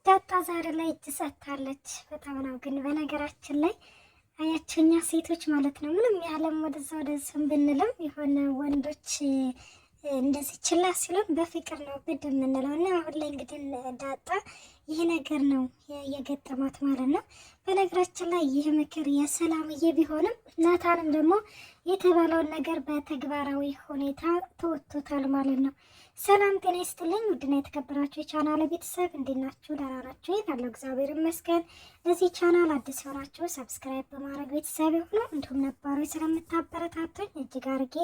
ዳጣ ዛሬ ላይ እጅ ሰጥታለች። በጣም ነው ግን በነገራችን ላይ አያቸኛ ሴቶች ማለት ነው ምንም ያለም ወደዛ ወደዛም ብንልም የሆነ ወንዶች እንደዚህ ችላ ሲሉን በፍቅር ነው ብድ የምንለው እና አሁን ላይ እንግዲህ ዳጣ ይህ ነገር ነው የገጠማት ማለት ነው። በነገራችን ላይ ይህ ምክር የሰላምዬ ቢሆንም ናታንም ደግሞ የተባለውን ነገር በተግባራዊ ሁኔታ ተወጥቶታል ማለት ነው። ሰላም ጤና ይስጥልኝ ውድና የተከበራችሁ የቻናል ቤተሰብ እንዴት ናችሁ? ደህና ናችሁ? ያለው እግዚአብሔር ይመስገን። ለዚህ ቻናል አዲስ የሆናችሁ ሰብስክራይብ በማድረግ ቤተሰብ ይሁኑ። እንዲሁም ነባሮች ስለምታበረታቱኝ እጅግ አድርጌ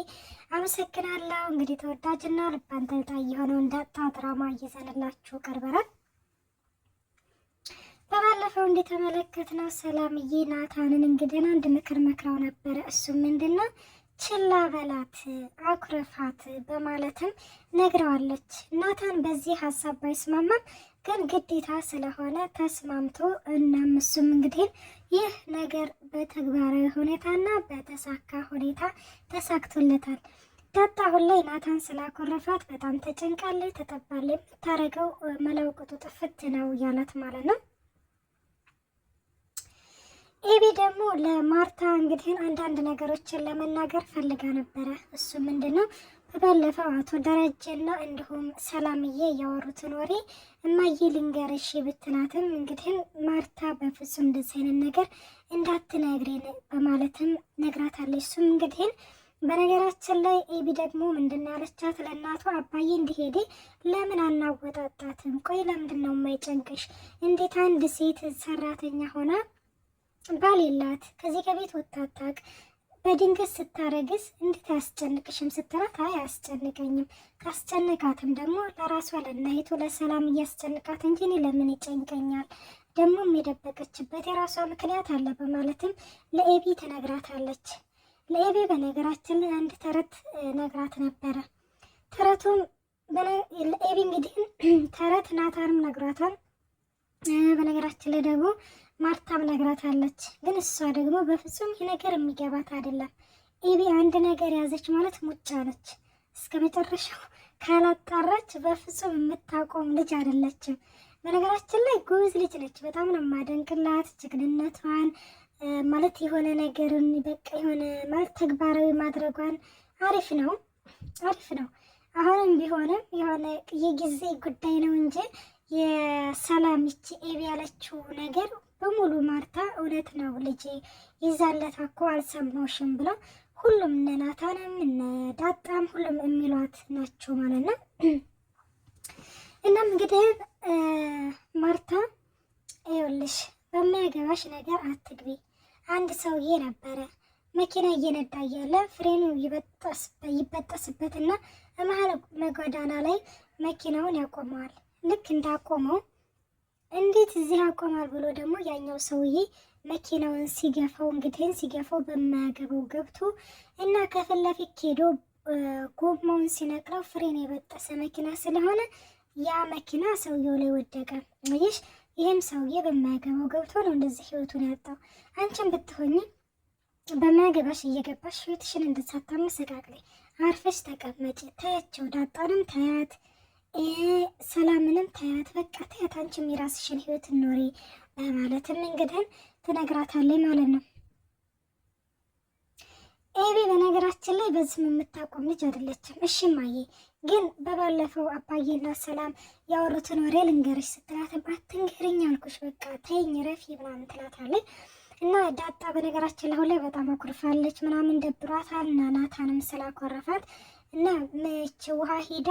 አመሰግናለሁ። እንግዲህ ተወዳጅና ልብ አንጠልጣይ የሆነውን ዳጣ ድራማ እየዘንላችሁ ቀርበናል። በባለፈው እንደተመለከትነው ሰላምዬ ናታንን እንግዲህ አንድ ምክር መክረው ነበረ። እሱም ምንድነው ችላ በላት አኩርፋት በማለትም ነግረዋለች። ናታን በዚህ ሀሳብ ባይስማማም ግን ግዴታ ስለሆነ ተስማምቶ እናም እሱም እንግዲህ ይህ ነገር በተግባራዊ ሁኔታና በተሳካ ሁኔታ ተሳክቶለታል። ዳጣ አሁን ላይ ናታን ስላኮረፋት በጣም ተጨንቃለች፣ ተጠባለች። የምታረገው መለውቅጡ ጥፍት ነው እያላት ማለት ነው። ኤቢ ደግሞ ለማርታ እንግዲህ አንዳንድ ነገሮችን ለመናገር ፈልጋ ነበረ። እሱ ምንድነው በባለፈው አቶ ደረጀና እንዲሁም ሰላምዬ ያወሩትን ወሬ እማዬ ልንገርሽ ብትላትም እንግዲህ ማርታ በፍጹም እንደዚህ አይነት ነገር እንዳትነግሪን በማለትም ነግራታለች። እሱም እንግዲህ በነገራችን ላይ ኤቢ ደግሞ ምንድን ያለቻት ለእናቷ አባዬ እንዲሄድ ለምን አናወጣጣትም? ቆይ ለምንድን ነው የማይጨንቅሽ? እንዴት አንድ ሴት ሰራተኛ ሆና ባል የላት ከዚህ ከቤት ወጣታቅ በድንገት ስታረግዝ እንዴት አያስጨንቅሽም ስትላት፣ አይ አያስጨንቀኝም፣ ካስጨንቃትም ደግሞ ለራሷ ለእናይቱ ለሰላም እያስጨንቃት እንጂ እኔ ለምን ይጨንቀኛል? ደግሞም የደበቀችበት የራሷ ምክንያት አለ በማለትም ለኤቢ ትነግራታለች። ለኤቢ በነገራችን ላይ አንድ ተረት ነግራት ነበረ። ተረቱም ለኤቢ እንግዲህ ተረት ናታንም ነግሯታል። በነገራችን ላይ ደግሞ ማርታም ነግራታለች። ግን እሷ ደግሞ በፍጹም ይህ ነገር የሚገባት አይደለም። ኤቢ አንድ ነገር ያዘች ማለት ሙጫ ነች። እስከ መጨረሻው ካላጣራች በፍጹም የምታቆም ልጅ አይደለችም። በነገራችን ላይ ጎበዝ ልጅ ነች። በጣም ነው የማደንቅላት ጀግንነቷን ማለት የሆነ ነገርን በቃ የሆነ ማለት ተግባራዊ ማድረጓን አሪፍ ነው። አሁንም ቢሆንም የሆነ የጊዜ ጉዳይ ነው እንጂ የሰላም ይቺ ኤቢ ያለችው ነገር በሙሉ ማርታ እውነት ነው ልጄ ይዛለት እኮ አልሰማሽም ብለው ሁሉም እነ ናታንም እነ ዳጣም ሁሉም የሚሏት ናቸው ማለት ነው። እናም እንግዲህ ማርታ ይኸውልሽ በማያገባሽ ነገር አትግቢ። አንድ ሰውዬ ነበረ መኪና እየነዳ እያለ ፍሬኑ ይበጠስበትና መሀል ጎዳና ላይ መኪናውን ያቆመዋል። ልክ እንዳቆመው እንዴት እዚህ ያቆማል ብሎ ደግሞ ያኛው ሰውዬ መኪናውን ሲገፋው በማያገባው ገብቶ እና ከፊት ለፊት ሄዶ ጎማውን ሲነቅለው ፍሬን የበጠሰ መኪና ስለሆነ ያ መኪና ሰውየው ላይ ወደቀ። ይህም ሰውዬ በማያገባው ገብቶ ነው እንደዚህ ህይወቱን ያጣው። አንቺን ብትሆኚ በማያገባሽ እየገባሽ ህይወትሽን እንድትሳታመሰቃቅሌ አርፈሽ ተቀመጪ። ታያቸው ዳጣንም ታያት ሰላምንም ታያት፣ በቃ ታያት፣ አንቺም የራስሽን ህይወት ኖሪ በማለትም እንግዲህ ትነግራታለች ማለት ነው። ኤቢ በነገራችን ላይ በዚህም የምታቆም ልጅ አይደለችም። እሺ ማዬ ግን በባለፈው አባዬና ሰላም ያወሩትን ወሬ ልንገርሽ ስትላትም አትንገሪኝ አልኩሽ፣ በቃ ተይኝ ረፊ ምናምን ትላታለች። እና ዳጣ በነገራችን ላይ በጣም አኩርፋለች ምናምን ደብሯታል እና ናታንም ስላኮረፋት እና መች ውሃ ሄዳ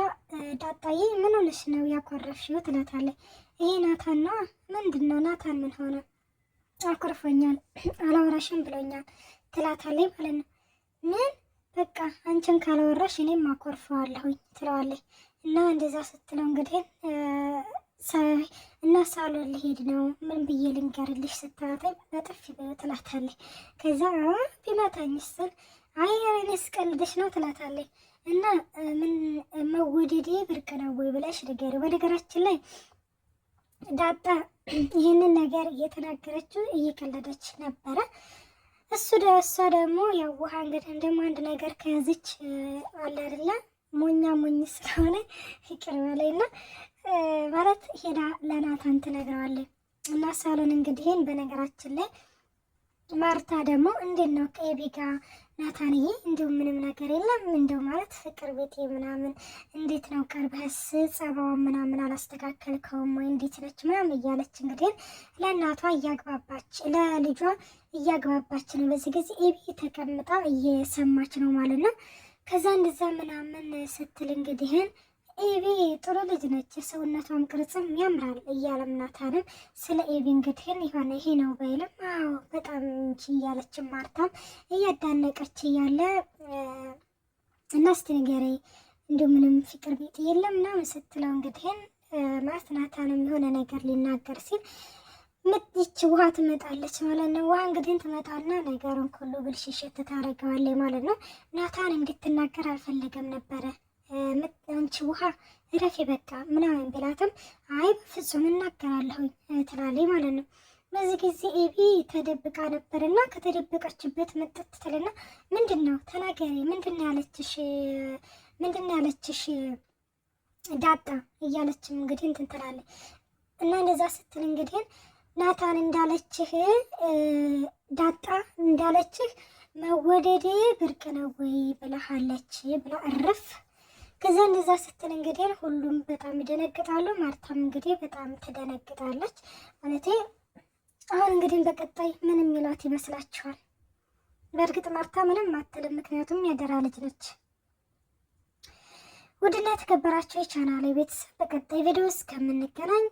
ዳጣዬ ምን ሆነሽ ነው ያኮረፍሽው? ትላታለች። ይሄ ናታን ነው። ምንድን ነው ናታን ምን ሆነ? አኮርፎኛል አላወራሽም ብሎኛል ትላታለች ማለት ነው። ምን በቃ አንቺን ካላወራሽ እኔም አኮርፈዋለሁኝ ትለዋለች። እና እንደዛ ስትለው እንግዲህ እና ሳሎን ልሄድ ነው ምን ብዬ ልንገርልሽ ስትላተኝ በጥፊ ትላታለች። ከዛ ቢመታኝ ስል አይ እኔስ ቀልድሽ ነው ትላታለች። እና ምን መወደዴ ብርቅ ነው ወይ ብለሽ ንገሪው። በነገራችን ላይ ዳጣ ይህንን ነገር እየተናገረችው እየቀለደች ነበረ። እሷ ደግሞ ያው ውሃ እንግዲህ ደግሞ አንድ ነገር ከያዘች አለ አይደለ ሞኛ ሞኝ ስለሆነ ይቅር በለኝና ማለት ሄዳ ለናታን ትነግረዋለች። እና ሳሎን እንግዲህን በነገራችን ላይ ማርታ ደግሞ እንዴት ነው ከኤቢ ጋር ናታንዬ እንዲሁም ምንም ነገር የለም እንዲሁ ማለት ፍቅር ቤቴ ምናምን እንዴት ነው ቀርበህስ ጸባዋን ምናምን አላስተካከልከውም ወይ እንዴት ነች ምናምን እያለች እንግዲህ ለእናቷ እያግባባች ለልጇ እያግባባች ነው። በዚህ ጊዜ ኤቢ ተቀምጣ እየሰማች ነው ማለት ነው። ከዛ እንደዛ ምናምን ስትል እንግዲህን ኤቢ ጥሩ ልጅ ነች፣ የሰውነቷም ቅርጽም ያምራል እያለም ናታንም ስለ ኤቢ እንግዲህን የሆነ ይሄ ነው በይልም አዎ በጣም እንጂ እያለች ማርታም እያዳነቀች እያለ እና እስቲ ንገረኝ እንዲሁ ምንም ፍቅር ቤት የለም ምናምን ስትለው እንግዲህን ማለት ናታንም የሆነ ነገር ሊናገር ሲል ይች ውሃ ትመጣለች ማለት ነው። ውሃ እንግዲህን ትመጣና ነገሩን ሁሉ ብልሽሽት ታደርገዋለች ማለት ነው። ናታን እንድትናገር አልፈለገም ነበረ። አንቺ ውሃ እረፊ በቃ ምናምን ብላትም አይ በፍጹም እናገራለሁ ትላለች ማለት ነው። በዚህ ጊዜ ኤቢ ተደብቃ ነበርና ከተደበቀችበት መጥት ትልና ምንድን ነው ተናገሪ፣ ምንድን ነው ያለችሽ ዳጣ እያለችም እንግዲህ እንትን ትላለች እና እንደዛ ስትል እንግዲህ ናታን እንዳለችህ ዳጣ እንዳለችህ መወደዴ ብርቅ ነው ወይ ብለሃለች ብላ እረፍ። ከዛ እንደዛ ስትል እንግዲህ ሁሉም በጣም ይደነግጣሉ። ማርታም እንግዲህ በጣም ትደነግጣለች ማለት። አሁን እንግዲህ በቀጣይ ምን የሚሏት ይመስላችኋል? በእርግጥ ማርታ ምንም አትልም፣ ምክንያቱም ያደራ ልጅ ነች። ውድና የተከበራችሁ የቻናሌ ቤተሰብ በቀጣይ ቪዲዮ እስከምንገናኝ